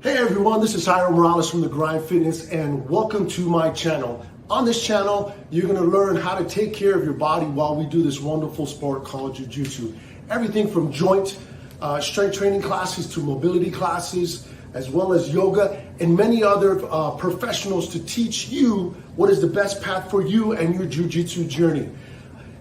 Hey everyone, this is Jairo from The Grind Fitness and welcome to my channel. On this channel, you're going to learn how to take care of your body while we do this wonderful sport called JiuJitsu. Everything from joint strength training classes to mobility classes, as well as yoga and many other professionals to teach you what is the best path for you and your JiuJitsu journey.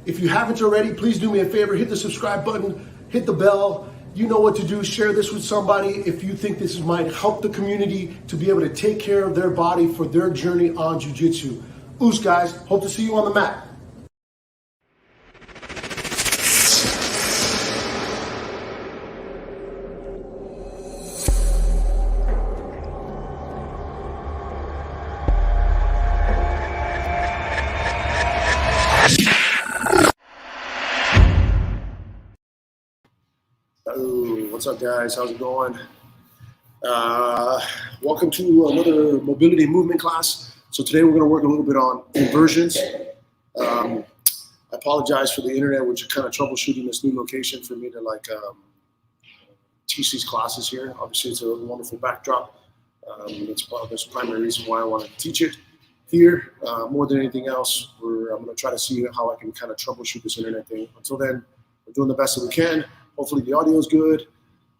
If you haven't already, please do me a favor, hit the subscribe button, hit the bell. You know what to do. Share this with somebody if you think this might help the community to be able to take care of their body for their journey on jiu-jitsu. Oos guys, hope to see you on the mat. What's up guys, how's it going? Welcome to another mobility movement class. So today we're going to work a little bit on inversions. I apologize for the internet, which is kind of troubleshooting this new location for me to teach these classes here. Obviously it's a wonderful backdrop. That's the primary reason why I wanted to teach it here. More than anything else, I'm going to try to see how I can kind of troubleshoot this internet thing. Until then, we're doing the best that we can. Hopefully the audio is good.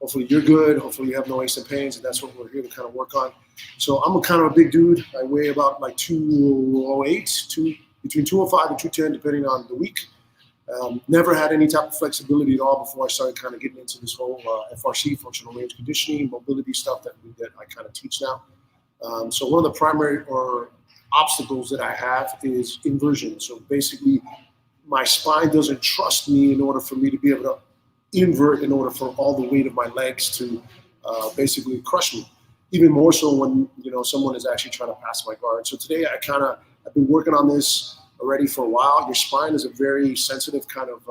Hopefully you're good. Hopefully you have no aches and pains, and that's what we're here to kind of work on. So I'm kind of a big dude. I weigh about like 208, between 205 and 210, depending on the week. Never had any type of flexibility at all before I started kind of getting into this whole FRC, functional range conditioning, mobility stuff that I kind of teach now. So one of the primary obstacles that I have is inversion. So basically, my spine doesn't trust me in order for me to be able to invert in order for all the weight of my legs to basically crush me. Even more so when someone is actually trying to pass my guard. So today I've been working on this already for a while. Your spine is a very sensitive kind of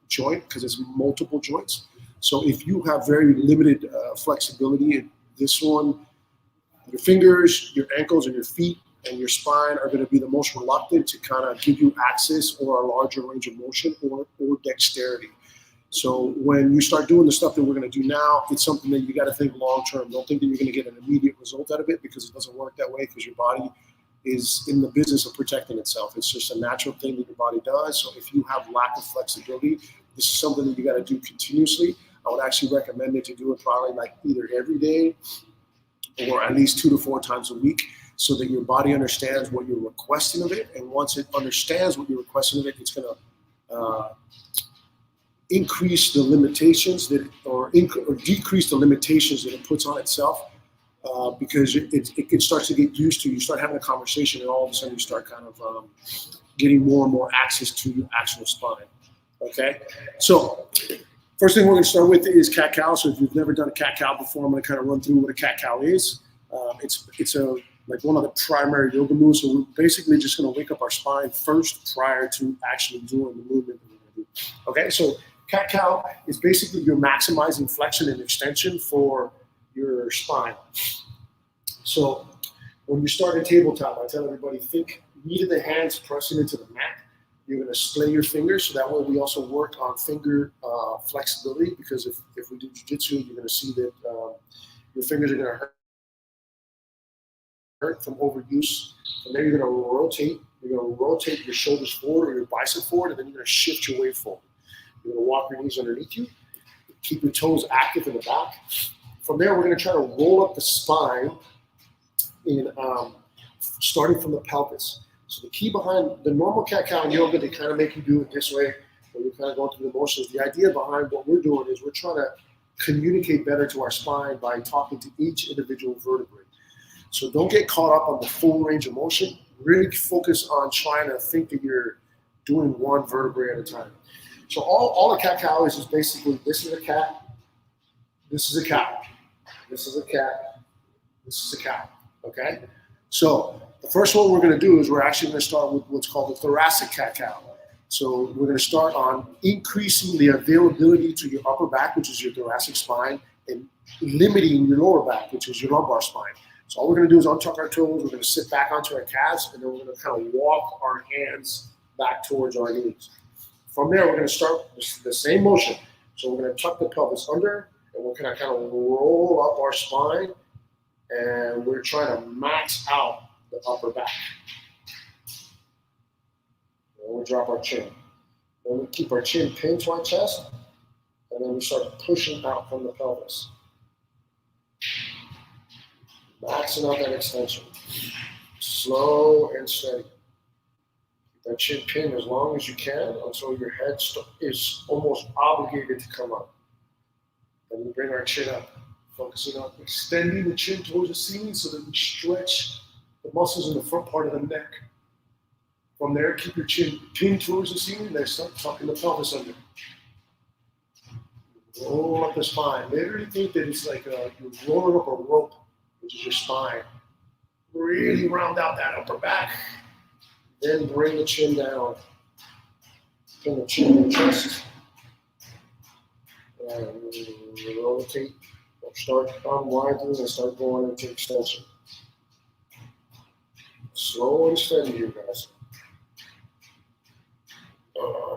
joint because it's multiple joints. So if you have very limited flexibility, this one, your fingers, your ankles, and your feet and your spine are going to be the most reluctant to kind of give you access or a larger range of motion or dexterity. So when you start doing the stuff that we're going to do now, it's something that you got to think long term. Don't think that you're going to get an immediate result out of it, because it doesn't work that way, because your body is in the business of protecting itself. It's just a natural thing that your body does. So if you have lack of flexibility, this is something that you got to do continuously. I would actually recommend that you do it probably like either every day or at least 2 to 4 times a week, so that your body understands what you're requesting of it. And once it understands what you're requesting of it, it's going to increase the limitations or decrease the limitations that it puts on itself, because it starts to get used to. You start having a conversation, and all of a sudden you start kind of getting more and more access to your actual spine. Okay, so first thing we're going to start with is cat cow. So if you've never done a cat cow before, I'm going to kind of run through what a cat cow is. It's like one of the primary yoga moves. So we're basically just going to wake up our spine first prior to actually doing the movement that we're going to do. Okay, so cat cow is basically you're maximizing flexion and extension for your spine. So when you start a tabletop, I tell everybody, think knee to the hands pressing into the mat. You're going to splay your fingers, so that way we also work on finger flexibility, because if we do jiu-jitsu, you're going to see that your fingers are going to hurt from overuse. And then you're going to rotate. You're going to rotate your shoulders forward or your bicep forward, and then you're going to shift your weight forward. You're going to walk your knees underneath you. Keep your toes active in the back. From there, we're going to try to roll up the spine starting from the pelvis. So the key behind the normal cat-cow in yoga, they kind of make you do it this way, when you're kind of going through the motions. The idea behind what we're doing is we're trying to communicate better to our spine by talking to each individual vertebrae. So don't get caught up on the full range of motion. Really focus on trying to think that you're doing one vertebrae at a time. So all a cat cow is basically, this is a cat, this is a cow, this is a cat, this is a cow, okay? So the first one we're going to do is we're actually going to start with what's called the Thoracic Cat Cow. So we're going to start on increasing the availability to your upper back, which is your thoracic spine, and limiting your lower back, which is your lumbar spine. So all we're going to do is untuck our toes, we're going to sit back onto our calves, and then we're going to kind of walk our hands back towards our knees. From there, we're going to start the same motion. So we're going to tuck the pelvis under, and we're going to kind of roll up our spine and we're trying to max out the upper back. And we drop our chin. Then we keep our chin pinned to our chest, and then we start pushing out from the pelvis. Maxing out that extension. Slow and steady. Keep that chin pinned as long as you can until your head is almost obligated to come up. Then we bring our chin up, focusing on extending the chin towards the ceiling so that we stretch the muscles in the front part of the neck. From there, keep your chin pinned towards the ceiling, then start tucking the pelvis under. Roll up the spine. Literally think that it's like you're rolling up a rope, which is your spine. Really round out that upper back. Then bring the chin down. Pin the chin in the chest. And rotate. Start unwinding and start going into extension. Slow and steady here, guys.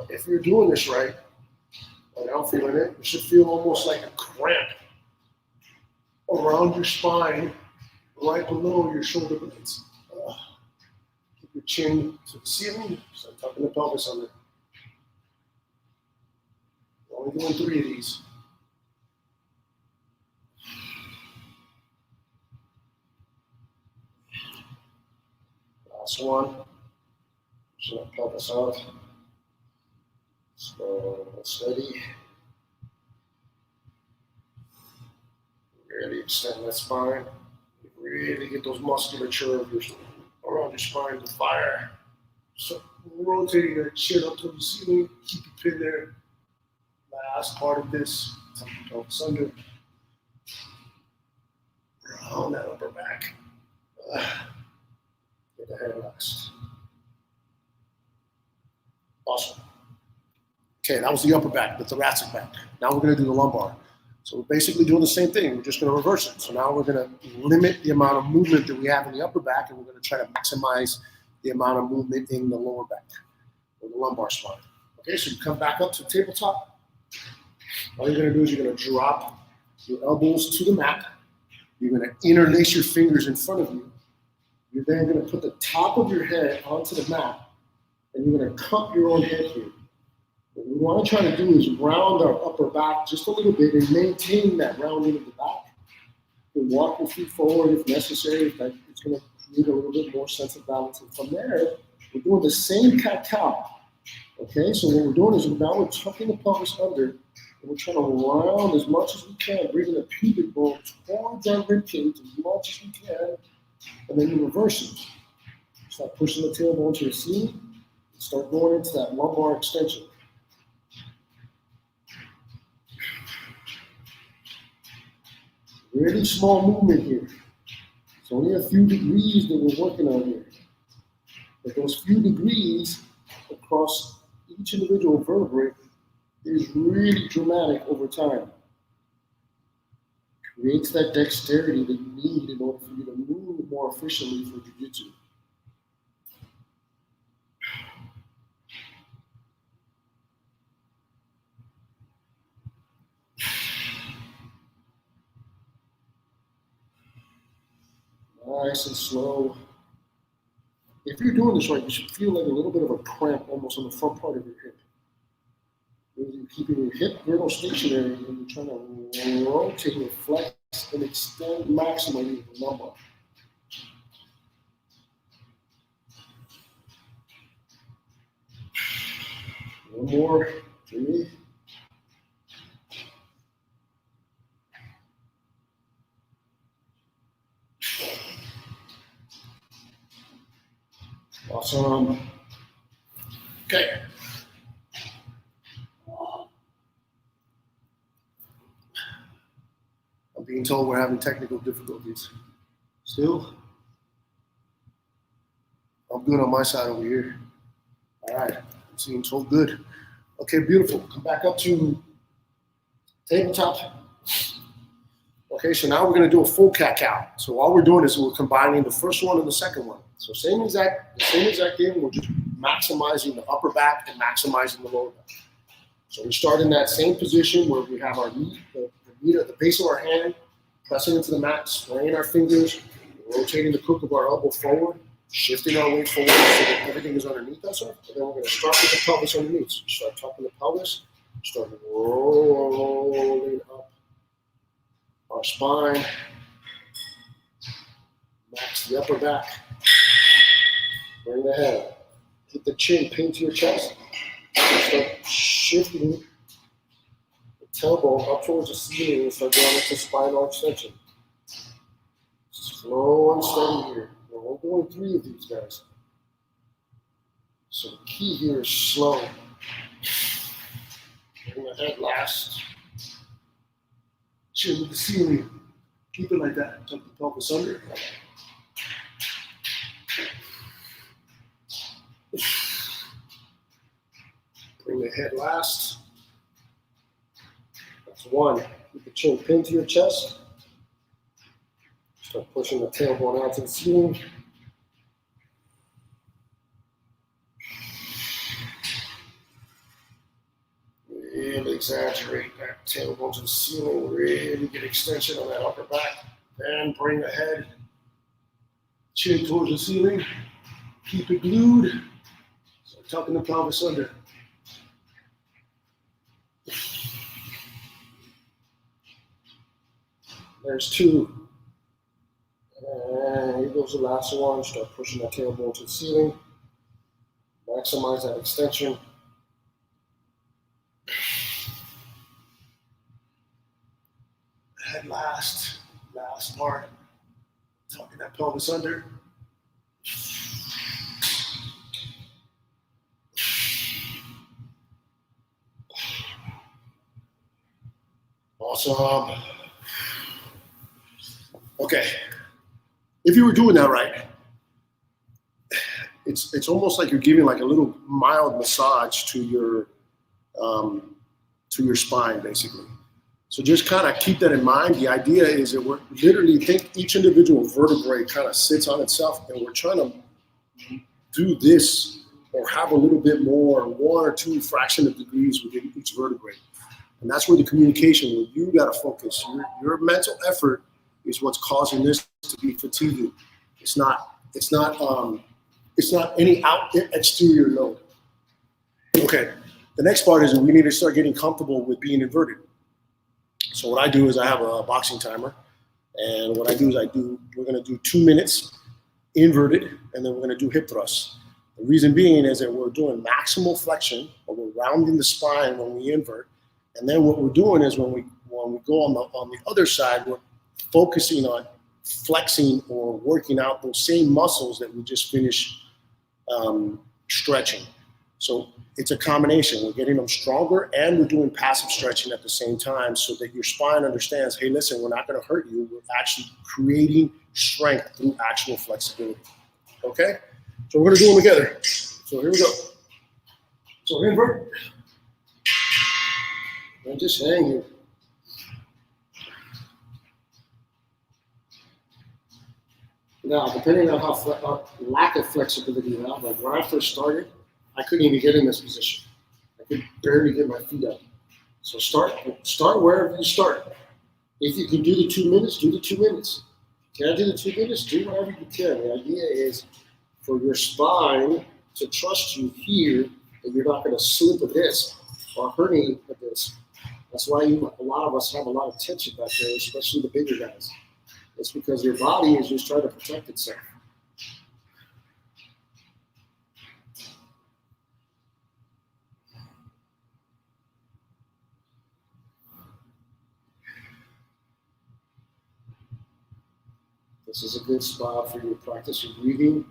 If you're doing this right, like I'm feeling it, you should feel almost like a cramp around your spine, right below your shoulder blades. Keep your chin to the ceiling, start tucking the pelvis under. Only doing 3 of these. Last one. Pushing that pelvis out. Slow and steady. Really extend that spine. Really get those musculature of your around your spine to fire. So rotating your chin up to the ceiling. Keep your pin there. Last part of this. Tuck the pelvis under. Round that upper back. Get the head relaxed. Awesome. Okay, that was the upper back, the thoracic back. Now we're going to do the lumbar. So we're basically doing the same thing. We're just going to reverse it. So now we're going to limit the amount of movement that we have in the upper back, and we're going to try to maximize the amount of movement in the lower back, or the lumbar spine. Okay, so you come back up to the tabletop. All you're going to do is you're going to drop your elbows to the mat. You're going to interlace your fingers in front of you. You're then going to put the top of your head onto the mat, and you're going to cup your own head here. What we want to try to do is round our upper back just a little bit and maintain that rounding of the back. You can walk your feet forward if necessary. If that, it's going to create a little bit more sense of balance. And from there, we're doing the same cat cow. Okay, so what we're doing is now we're tucking the pelvis under, and we're trying to round as much as we can, bringing the pubic bone towards our ribcage as much as we can, and then you reverse it. Start pushing the tailbone to the ceiling, and start going into that lumbar extension. Really small movement here. It's only a few degrees that we're working on here. But those few degrees across each individual vertebrae is really dramatic over time. Creates that dexterity that you need in order for you to move more efficiently for jiu-jitsu. Nice and slow. If you're doing this right, you should feel like a little bit of a cramp almost on the front part of your hip. You're keeping your hip girdle stationary and you're trying to rotate and flex and extend maximally the lumbar. One more. 3. Awesome. Okay. I'm being told we're having technical difficulties. Still? I'm good on my side over here. All right. I'm seeing told good. Okay, beautiful. Come back up to tabletop. Okay, so now we're going to do a full cat cow. So all we're doing is we're combining the first one and the second one. So the same exact thing. We're just maximizing the upper back and maximizing the lower back. So we start in that same position where we have our knee, the knee at the base of our hand, pressing into the mat, spraying our fingers, rotating the crook of our elbow forward, shifting our weight forward so that everything is underneath us. And then we're going to start with the pelvis underneath. So start tucking the pelvis, start rolling up our spine, max the upper back, bring the head, hit the chin, pin to your chest, start shifting the tailbone up towards the ceiling and start going into spinal extension. Slow and steady here. We're going 3 of these guys. So the key here is slow. Bring the head last. Chin to the ceiling. Keep it like that. Tuck the pelvis under. Bring the head last. That's 1. Keep the chin pinned to your chest. Start pushing the tailbone out to the ceiling. Really exaggerate that tailbone to the ceiling. Really get extension on that upper back. Then bring the head, chin towards the ceiling. Keep it glued. Start tucking the pelvis under. There's 2. And here goes the last one. Start pushing that tailbone to the ceiling. Maximize that extension. Head last part. Tucking that pelvis under. Awesome. Okay. If you were doing that right, it's almost like you're giving like a little mild massage to your spine, basically. So just kind of keep that in mind. The idea is that we're literally think each individual vertebrae kind of sits on itself, and we're trying to do this or have a little bit more, 1 or 2 fraction of degrees within each vertebrae. And that's where the communication, where you got to focus. Your mental effort is what's causing this to be fatiguing. It's not any exterior load. Okay, the next part is we need to start getting comfortable with being inverted. So what I do is I have a boxing timer, and what I do is we're gonna do 2 minutes inverted, and then we're gonna do hip thrusts. The reason being is that we're doing maximal flexion, or we're rounding the spine when we invert, and then what we're doing is when we go on the other side, we're focusing on flexing or working out those same muscles that we just finished stretching. So it's a combination. We're getting them stronger and we're doing passive stretching at the same time so that your spine understands, hey, listen, we're not going to hurt you. We're actually creating strength through actual flexibility. Okay? So we're going to do them together. So here we go. So invert. And just hang here. Now, depending on how lack of flexibility you have, like when I first started, I couldn't even get in this position. I could barely get my feet up. So start wherever you start. If you can do the 2 minutes, do the 2 minutes. If you can't do the 2 minutes, do whatever you can. The idea is for your spine to trust you here, that you're not going to slip a disc or herniate a disc. That's why a lot of us have a lot of tension back there, especially the bigger guys. It's because your body is just trying to protect itself. This is a good spot for you to practice your breathing.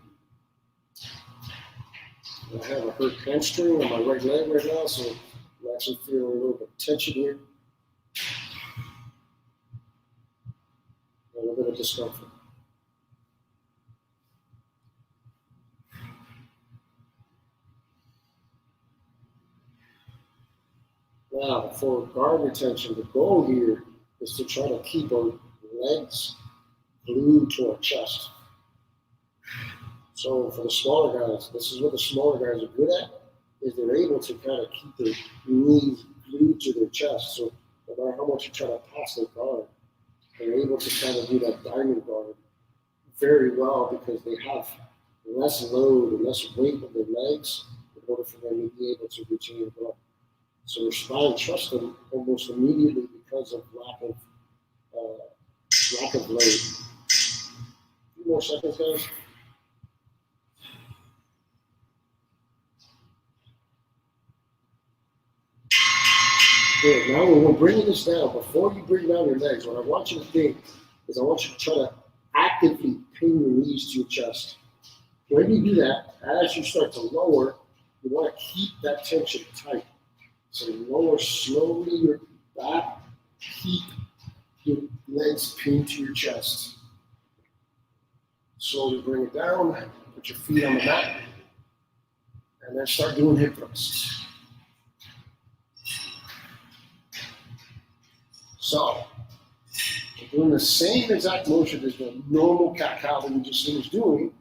I have a hurt hamstring on my right leg right now, so I'm actually feeling a little bit of tension here. A little bit of discomfort. Now, for guard retention, the goal here is to try to keep our legs glued to our chest. So for the smaller guys, this is what the smaller guys are good at, is they're able to kind of keep their knees glued to their chest. So no matter how much you try to pass their guard, they're able to kind of do that diamond guard very well because they have less load and less weight on their legs in order for them to be able to retain blood. So their spine trusts them almost immediately because of lack of load. A few more seconds, guys. Good. Now we're bringing this down. Before you bring down your legs, what I want you to think is I want you to try to actively pin your knees to your chest. When you do that, as you start to lower, you want to keep that tension tight. So lower slowly your back, keep your legs pinned to your chest. Slowly bring it down, put your feet on the mat, and then start doing hip thrusts. So, we're doing the same exact motion as the normal cat-cow that we just finished doing.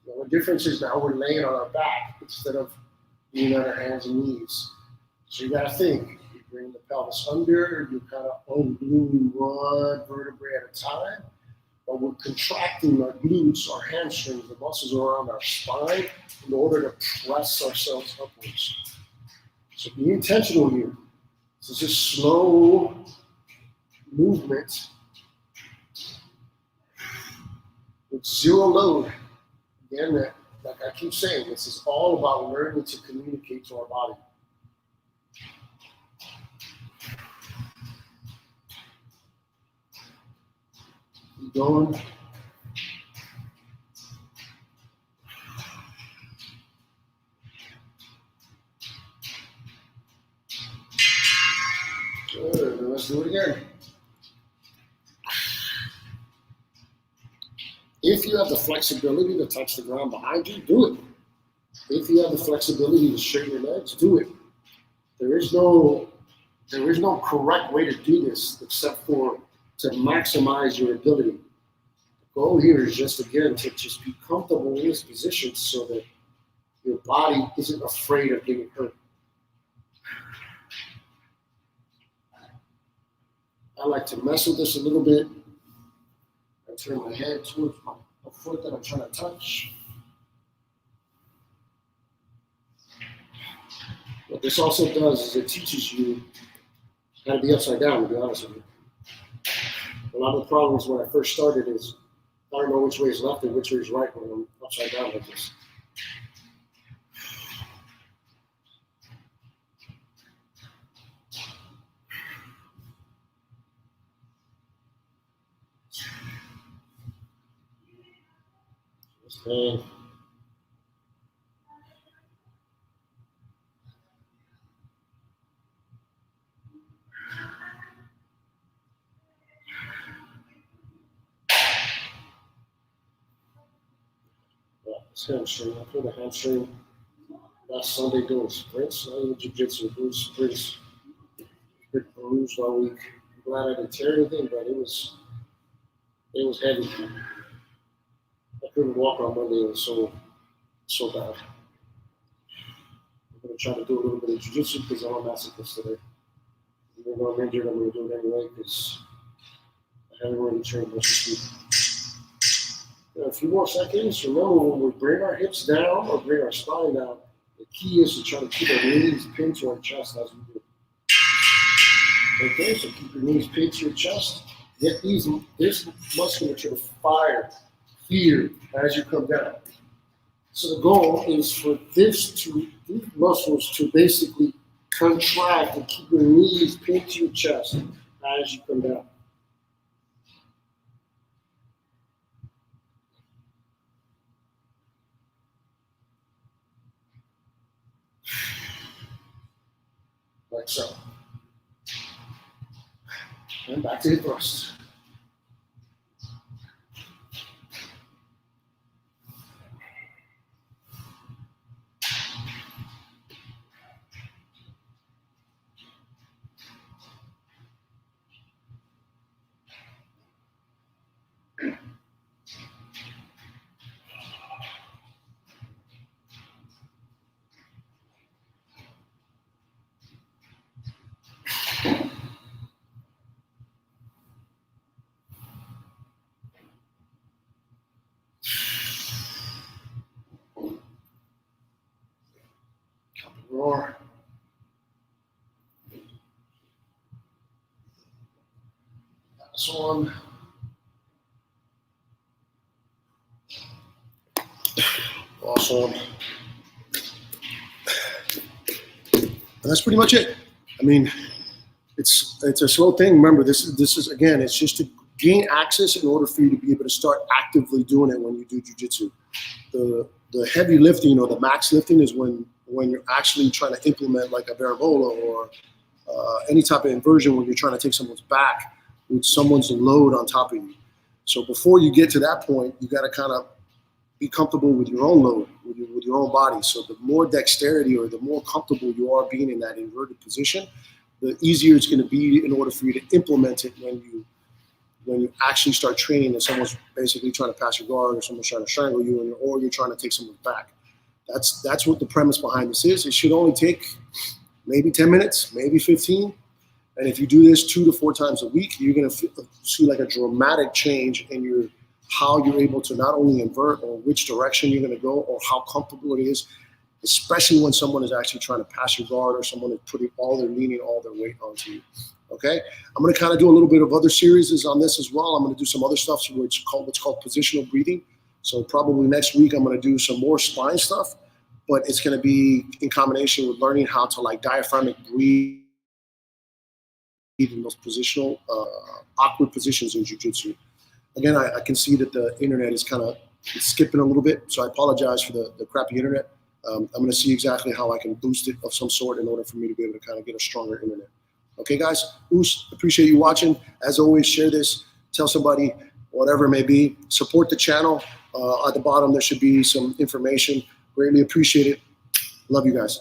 The only difference is now we're laying on our back instead of being on our hands and knees. So you got to think. You bring the pelvis under, you kind of ungluing one vertebrae at a time, but we're contracting our glutes, our hamstrings, the muscles around our spine in order to press ourselves upwards. So be intentional here. This is a slow movement with zero load. Again, like I keep saying, this is all about learning to communicate to our body. Keep going. Good. Let's do it again. If you have the flexibility to touch the ground behind you, do it. If you have the flexibility to straighten your legs, do it. There is no correct way to do this except for to maximize your ability. The goal here is just, again, to just be comfortable in this position so that your body isn't afraid of getting hurt. I like to mess with this a little bit. I turn my head towards a foot that I'm trying to touch. What this also does is it teaches you how to be upside down, to be honest with you. A lot of the problems when I first started is I don't know which way is left and which way is right when I'm upside down like this. Okay. This hamstring, I pulled a hamstring last Sunday doing sprints, not even JiuJitsu, doing sprints. Been bruised all week. I'm glad I didn't tear anything, but it was heavy. I couldn't walk on Monday. It was so bad. I'm gonna try to do a little bit of jiu-jitsu because I'm a masochist today. Even though I'm injured, I'm gonna do it anyway because I haven't really trained much this week. A few more seconds. Remember, when we bring our hips down or bring our spine down, the key is to try to keep our knees pinned to our chest as we do. Okay, so keep your knees pinned to your chest. Get this musculature to fire, fear as you come down. So the goal is for these muscles to basically contract and keep your knees pinned to your chest as you come down. Like so. And back to hip thrust. more. This one. Last one. And that's pretty much it. I mean, it's a slow thing. Remember, this is again, it's just to gain access in order for you to be able to start actively doing it when you do jiu-jitsu. The heavy lifting or the max lifting is when you're actually trying to implement like a berimbolo or any type of inversion when you're trying to take someone's back with someone's load on top of you. So before you get to that point, you got to kind of be comfortable with your own load, with your own body. So the more dexterity or the more comfortable you are being in that inverted position, the easier it's going to be in order for you to implement it when you actually start training and someone's basically trying to pass your guard or someone's trying to strangle you or you're trying to take someone's back. That's what the premise behind this is. It should only take maybe 10 minutes, maybe 15. And if you do this 2 to 4 times a week, you're going to see like a dramatic change in how you're able to not only invert or which direction you're going to go or how comfortable it is, especially when someone is actually trying to pass your guard or someone is putting all their leaning, all their weight onto you. Okay, I'm going to kind of do a little bit of other series on this as well. I'm going to do some other stuff, what's called positional breathing. So probably next week I'm going to do some more spine stuff, but it's going to be in combination with learning how to like diaphragmic breathe in those positional awkward positions in jiu-jitsu. Again, I can see that the internet is kind of skipping a little bit, so I apologize for the crappy internet. I'm going to see exactly how I can boost it of some sort in order for me to be able to kind of get a stronger internet. Okay, guys, appreciate you watching. As always, share this, tell somebody, whatever it may be. Support the channel. At the bottom, there should be some information. Greatly appreciate it. Love you guys.